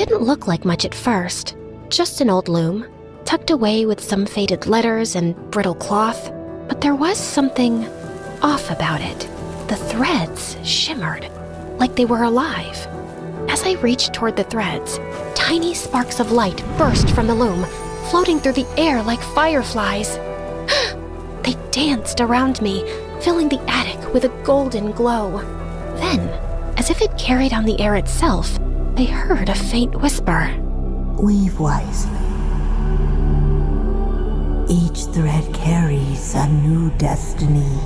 didn't look like much at first, just an old loom, tucked away with some faded letters and brittle cloth. But there was something off about it. The threads shimmered, like they were alive. As I reached toward the threads, tiny sparks of light burst from the loom, floating through the air like fireflies. They danced around me, filling the attic with a golden glow. Then, as if it carried on the air itself, I heard a faint whisper. Weave wisely. Each thread carries a new destiny.